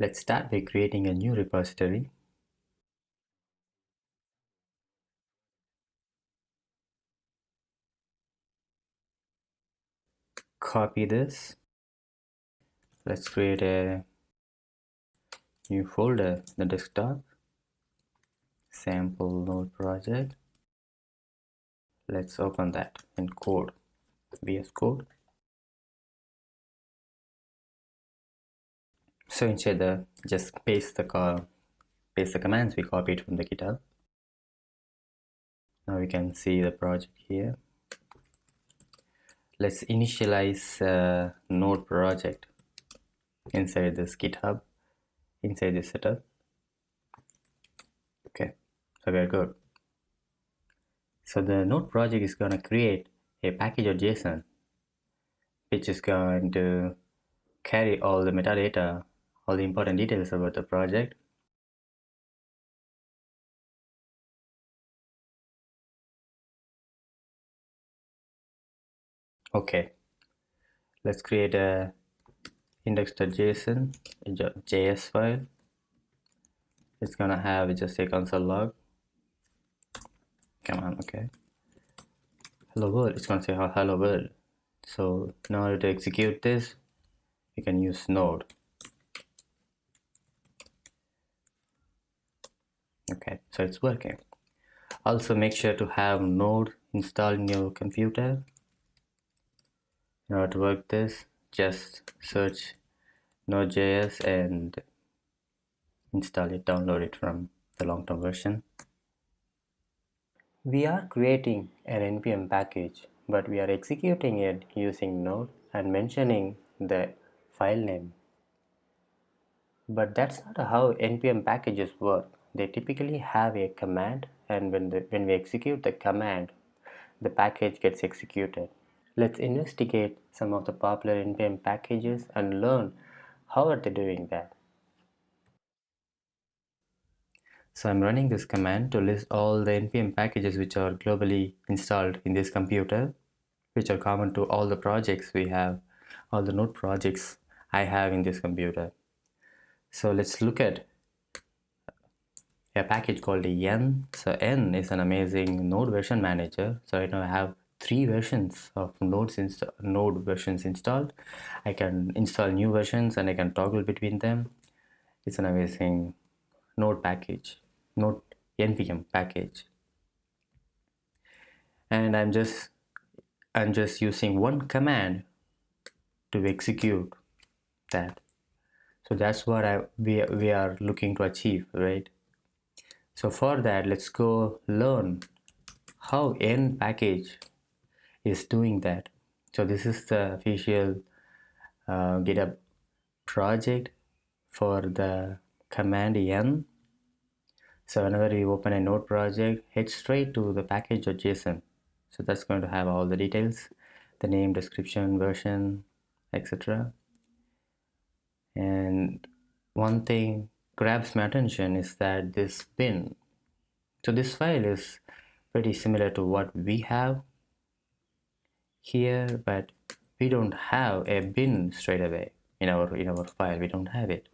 Let's start by creating a new repository. Copy this. Let's create a new folder, the desktop, sample node project. Let's open that in code, VS Code. So inside just paste the commands we copied from the GitHub. Now we can see the project here. Let's initialize a node project inside this GitHub, inside this setup. Okay, so we're good. So the node project is going to create a package.json, which is going to carry all the metadata, all the important details about the project. Okay, let's create a index.json, JS file. It's gonna have just a console log. Come on, okay. Hello world, it's gonna say hello world. So in order to execute this, you can use node. Okay, so it's working. Also make sure to have node installed in your computer. In order to work this, just search Node.js and install it, download it from the long-term version. We are creating an npm package, but we are executing it using Node and mentioning the file name. But that's not how npm packages work. They typically have a command, and when we execute the command, the package gets executed. Let's investigate some of the popular npm packages and learn how are they doing that. So I'm running this command to list all the npm packages which are globally installed in this computer, which are common to all the projects we have, all the node projects I have in this computer. So let's look at a package called N. So N is an amazing node version manager. So right now I have 3 versions of node versions installed. I can install new versions and I can toggle between them. It's an amazing node package, node npm package. And I'm just using one command to execute that. So that's what we are looking to achieve, right? So for that, let's go learn how N package is doing that. So this is the official GitHub project for the command N. So whenever we open a node project, head straight to the package.json. So that's going to have all the details, the name, description, version, etc. And one thing grabs my attention is that this bin. So this file is pretty similar to what we have here, but we don't have a bin straight away in our file. We don't have it.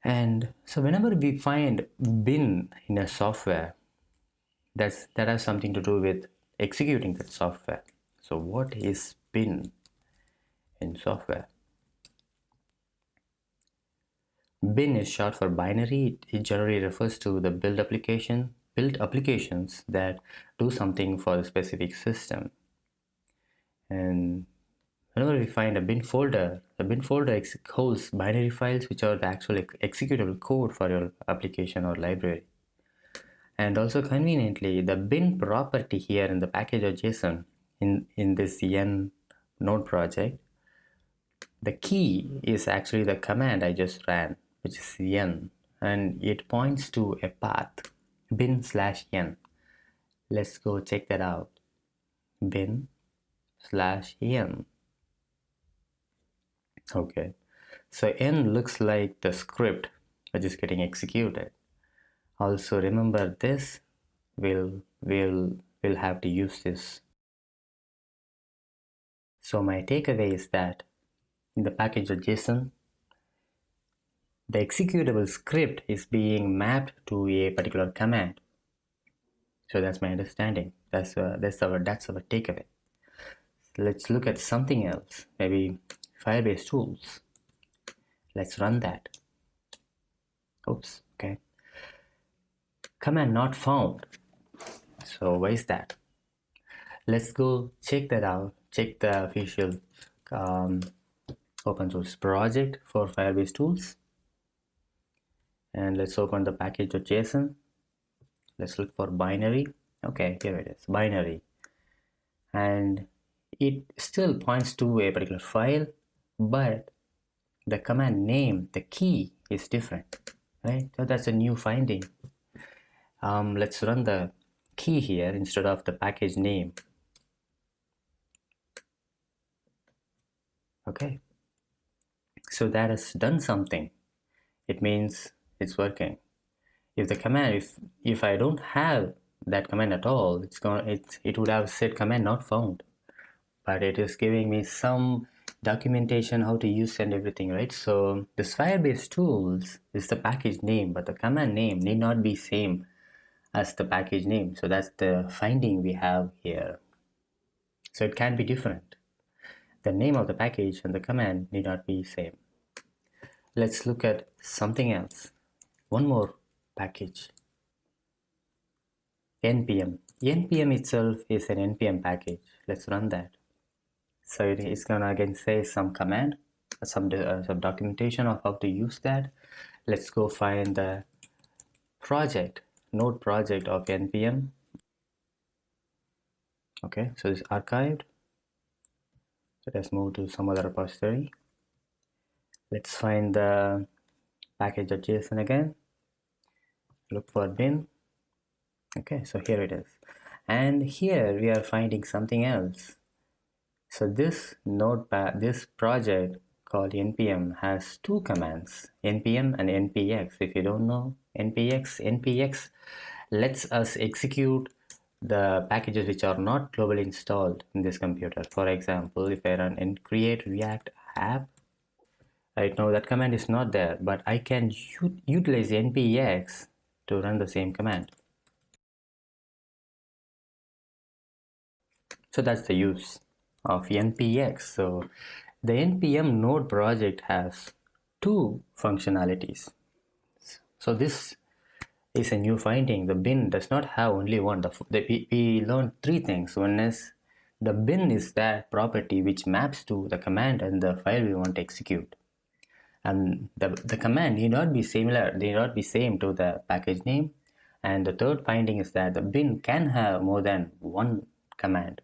And so whenever we find bin in a software, that has something to do with executing that software. So what is bin in software? Bin is short for binary. It generally refers to the built applications that do something for a specific system. And whenever we find a bin folder, the bin folder holds binary files which are the actual executable code for your application or library. And also conveniently, the bin property here in the package.json in this N node project, the key is actually the command I just ran, which is N, and it points to a path, bin/N. Let's go check that out. bin/N. Okay, so N looks like the script which is getting executed. Also remember this, we'll have to use this. So my takeaway is that in the package.json, the executable script is being mapped to a particular command. So that's my understanding. That's our takeaway. Let's look at something else. Maybe Firebase Tools. Let's run that. Oops. Okay. Command not found. So why is that? Let's go check that out. Check the official open source project for Firebase Tools. And let's open the package.json. Let's look for binary. Okay, here it is, binary. And it still points to a particular file, but the command name, the key is different, right? So that's a new finding. Let's run the key here instead of the package name. Okay, so that has done something. It means it's working. If the command, if I don't have that command at all, it would have said command not found, but it is giving me some documentation how to use and everything, right? So this Firebase Tools is the package name, but the command name need not be same as the package name. So that's the finding we have here. So it can be different. The name of the package and the command need not be same. Let's look at something else. One more package. Npm. Npm itself is an npm package. Let's run that. So it's gonna again say some command, some documentation of how to use that. Let's go find the project, node project of npm. Okay, so it's archived. So let's move to some other repository. Let's find the package.json again. Look for bin. Okay, so here it is. And here we are finding something else. So this this project called npm has two commands, npm and npx. If you don't know npx lets us execute the packages which are not globally installed in this computer. For example, if I run create react app, right now that command is not there, but I can utilize npx to run the same command. So that's the use of npx. So the npm node project has two functionalities. So this is a new finding. The bin does not have only one. We learned three things. One is the bin is that property which maps to the command and the file we want to execute. And the command need not be similar, need not be same to the package name. And the third finding is that the bin can have more than one command.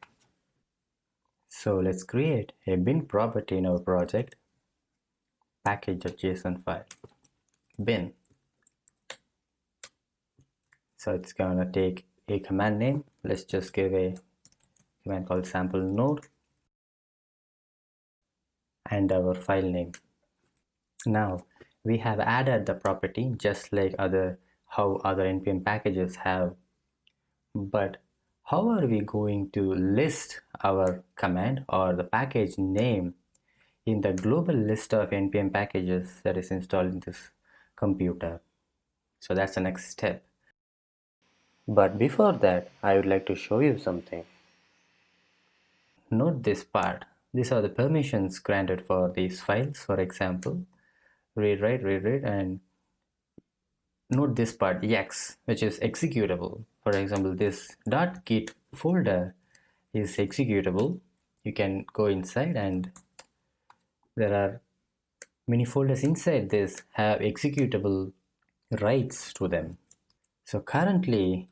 So let's create a bin property in our project, package.json file, bin. So it's gonna take a command name. Let's just give a command called sample node and our file name. Now we have added the property just like how other npm packages have, but how are we going to list our command or the package name in the global list of npm packages that is installed in this computer? So that's the next step. But before that, I would like to show you something. Note this part. These are the permissions granted for these files. For example, read, write, and note this part x, which is executable. For example, this .git folder is executable. You can go inside and there are many folders inside this have executable rights to them. So currently,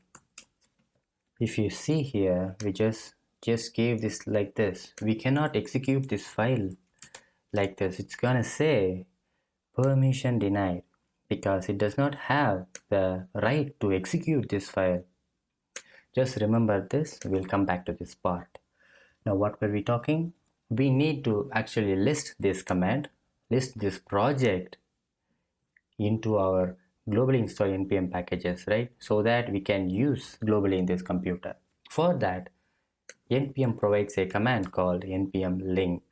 if you see here, we just gave this like this. We cannot execute this file like this. It's gonna say permission denied because it does not have the right to execute this file. Just remember this. We'll come back to this part. Now what were we talking? We need to actually list this command, list this project into our globally installed npm packages, right? So that we can use globally in this computer. For that, npm provides a command called npm link.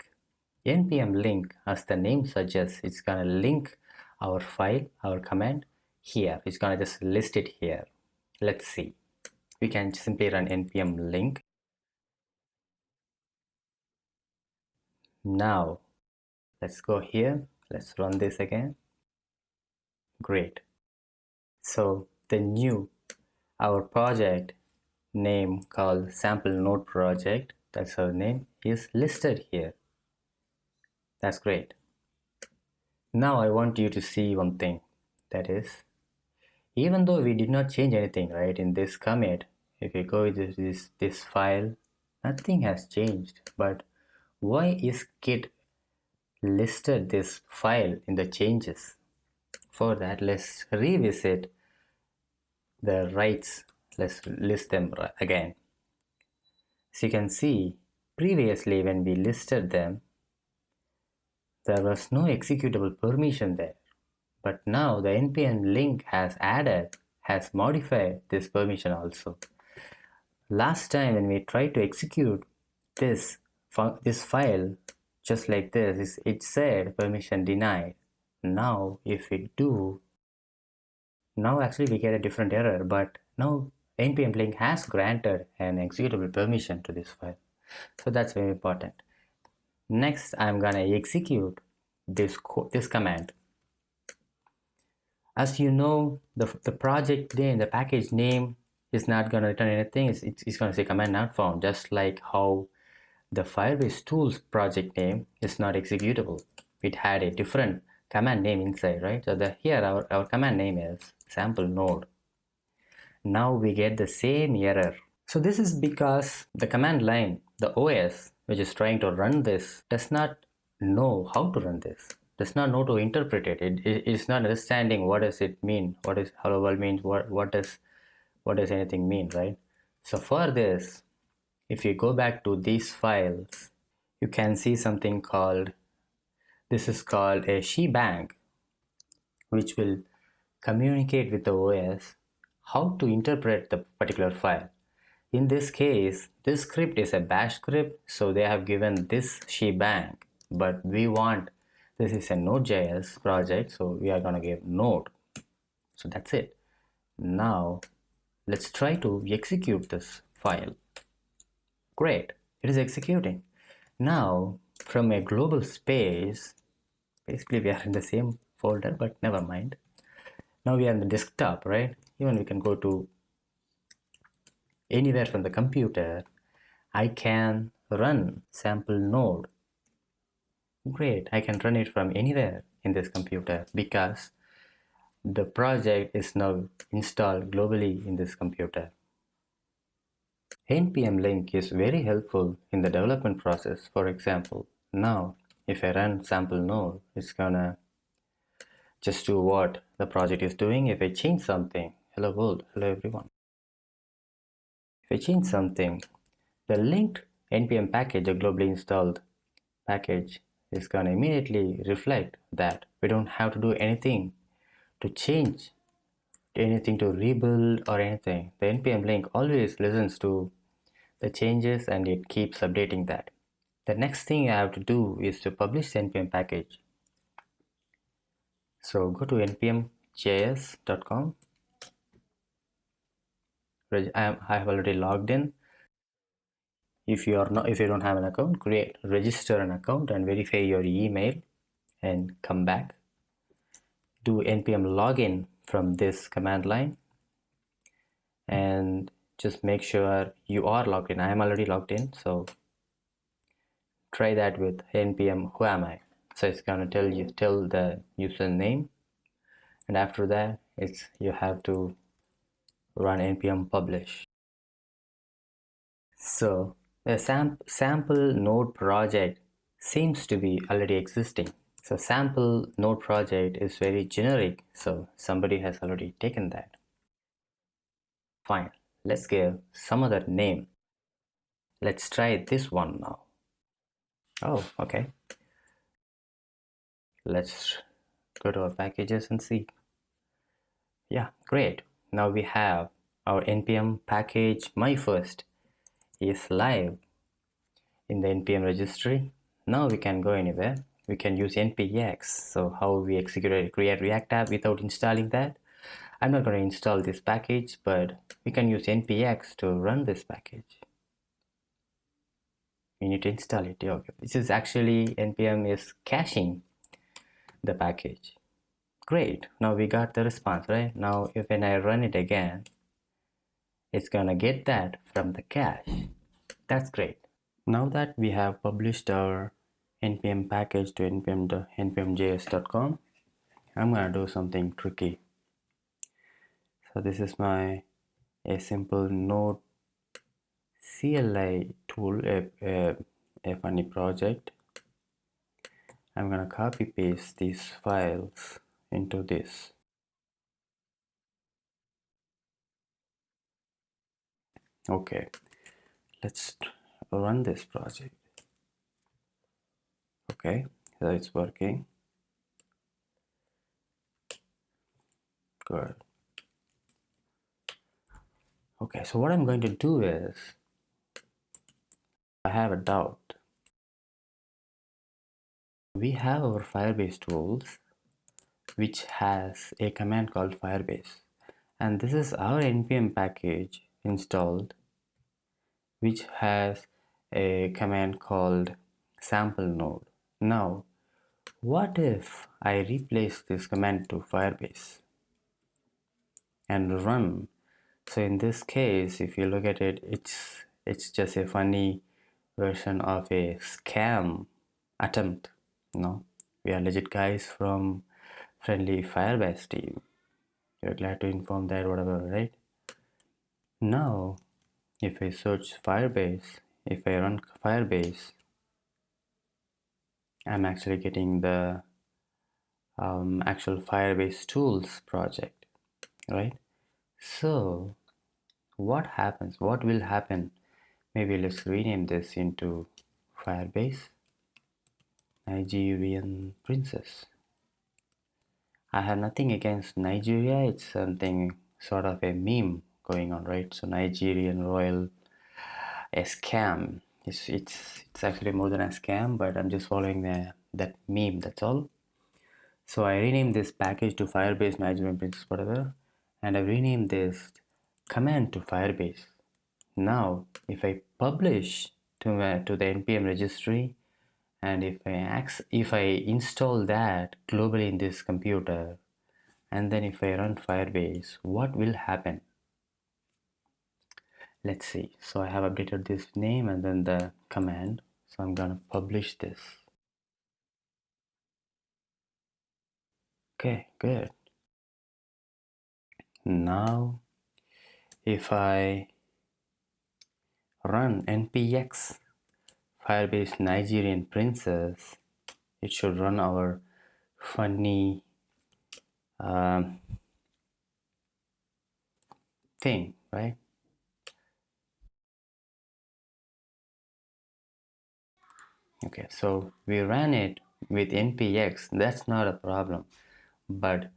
npm link, as the name suggests, it's gonna link our file, our command here. It's gonna just list it here. Let's see. We can simply run npm link. Now let's go here. Let's run this again. Great. So our project name called sample node project, that's our name, is listed here. That's great. Now I want you to see one thing, that is, even though we did not change anything, right, in this commit, if you go to this file, nothing has changed. But why is Git listed this file in the changes? For that, let's revisit the rights. Let's list them again. So you can see previously when we listed them, there was no executable permission there. But now the npm link has modified this permission also. Last time when we tried to execute this file just like this, it said permission denied. Now if we do, now actually we get a different error, but now npm link has granted an executable permission to this file. So that's very important. Next, I'm gonna execute this command. As you know, the project name, the package name is not gonna return anything. It's gonna say command not found, just like how the Firebase Tools project name is not executable. It had a different command name inside, right? So here our command name is sample node. Now we get the same error. So this is because the command line, the OS, which is trying to run this, does not know how to run this, does not know to interpret it. It is not understanding what does it mean, what is hello world means, what does anything mean, right? So for this, if you go back to these files, you can see something called, this is called a shebang, which will communicate with the OS how to interpret the particular file. In this case, this script is a bash script, so they have given this shebang, but we want, this is a Node.js project, so we are gonna give node. So that's it. Now let's try to execute this file. Great, it is executing. Now from a global space, basically we are in the same folder, but never mind. Now we are in the desktop, right? Even we can go to anywhere from the computer. I can run sample node. Great, I can run it from anywhere in this computer because the project is now installed globally in this computer. npm link is very helpful in the development process. For example, now if I run sample node, it's gonna just do what the project is doing. If I change something, hello world, hello everyone. If I change something, the linked npm package, a globally installed package, is going to immediately reflect that we don't have to do anything to change, anything to rebuild or anything. The npm link always listens to the changes and it keeps updating that. The next thing I have to do is to publish the npm package. So go to npmjs.com. I have already logged in. If you don't have an account, register an account and verify your email and come back. Do npm login from this command line and just make sure you are logged in. I am already logged in, so try that with npm who am I. So it's gonna tell the username, and after that you have to run npm publish. So the sample node project seems to be already existing. So sample node project is very generic, so somebody has already taken that. Fine, let's give some other name. Let's try this one now. Oh, okay. Let's go to our packages and see. Yeah, great. Now we have our npm package my first is live in the npm registry. Now we can go anywhere. we can use npx. So how we create React app without installing that? I'm not going to install this package, but we can use npx to run this package. We need to install it. Okay. This is actually npm is caching the package. Great. Now we got the response, right? Now if when I run it again, it's gonna get that from the cache. That's great. Now that we have published our npm package to npmjs.com, I'm gonna do something tricky. So this is a simple node CLI tool, a funny project. I'm gonna copy paste these files into this. Okay, let's run this project. Okay, so it's working. Good. Okay, so what I'm going to do is, I have a doubt. We have our Firebase tools, which has a command called Firebase, and this is our npm package installed, which has a command called sample node. Now, what if I replace this command to Firebase and run? So in this case, if you look at it, it's just a funny version of a scam attempt. No, we are legit guys from friendly Firebase team. We're glad to inform that whatever, right? Now, if I search Firebase, if I run Firebase, I'm actually getting the actual Firebase Tools project, right? So what happens? What will happen? Maybe let's rename this into Firebase Nigerian Princess. I have nothing against Nigeria. It's something sort of a meme going on, right? So Nigerian royal, a scam. It's actually more than a scam, but I'm just following that meme. That's all. So I renamed this package to Firebase Nigerian Princess whatever, and I renamed this command to Firebase. Now, if I publish to the npm registry, and if I install that globally in this computer, and then if I run Firebase, what will happen? Let's see. So I have updated this name and then the command. So I'm gonna publish this. Okay, good. Now if I run npx Firebase Nigerian Princess, it should run our funny thing, right? Okay, so we ran it with npx, that's not a problem. But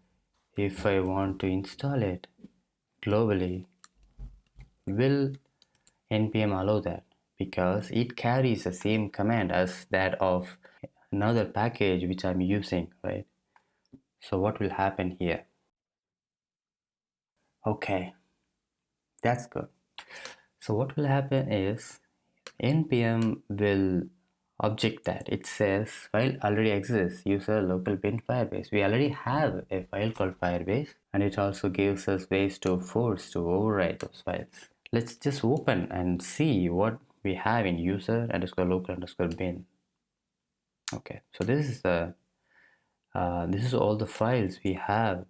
if I want to install it globally, will npm allow that? Because it carries the same command as that of another package which I'm using, right? So what will happen here? Okay, that's good. So what will happen is npm will object that. It says file already exists, user local bin Firebase. We already have a file called Firebase, and it also gives us ways to force to override those files. Let's just open and see what we have in user underscore local underscore bin. Okay, so this is all the files we have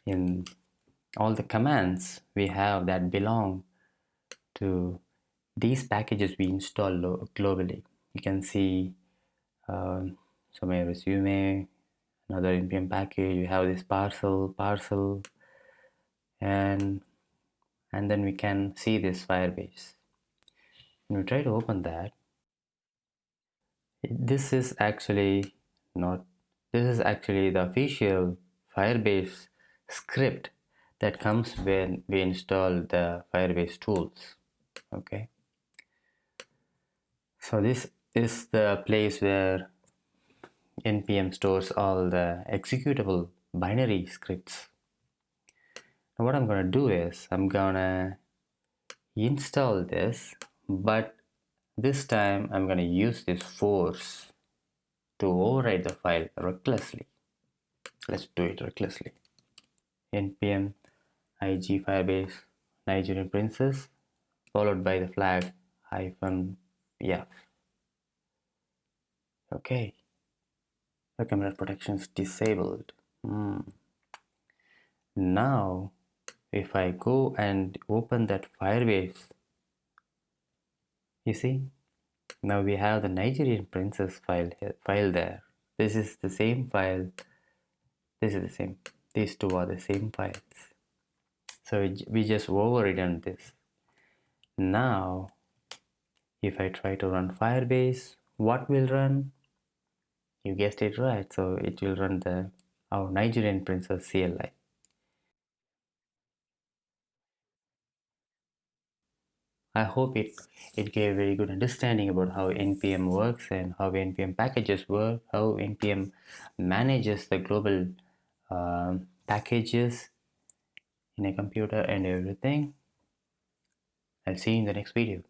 in all the commands we have that belong to these packages we install globally. You can see so my resume, another npm package. We have this parcel, and then we can see this Firebase. When we try to open that, this is actually not. This is actually the official Firebase script that comes when we install the Firebase tools. Okay. So this is the place where npm stores all the executable binary scripts. Now what I'm gonna do is I'm gonna install this, but this time I'm gonna use this force to override the file recklessly. Let's do it recklessly. Npm ig firebase Nigerian princess followed by the flag hyphen f. Okay, recommended protections disabled. Now if I go and open that Firebase, you see, now we have the Nigerian princess file there. This is the same file. This is the same. These two are the same files. So we just overridden this. Now, if I try to run Firebase, what will run? You guessed it right. So it will run our Nigerian princess CLI. I hope it gave a very good understanding about how npm works and how npm packages work, how npm manages the global packages in a computer and everything. I'll see you in the next video.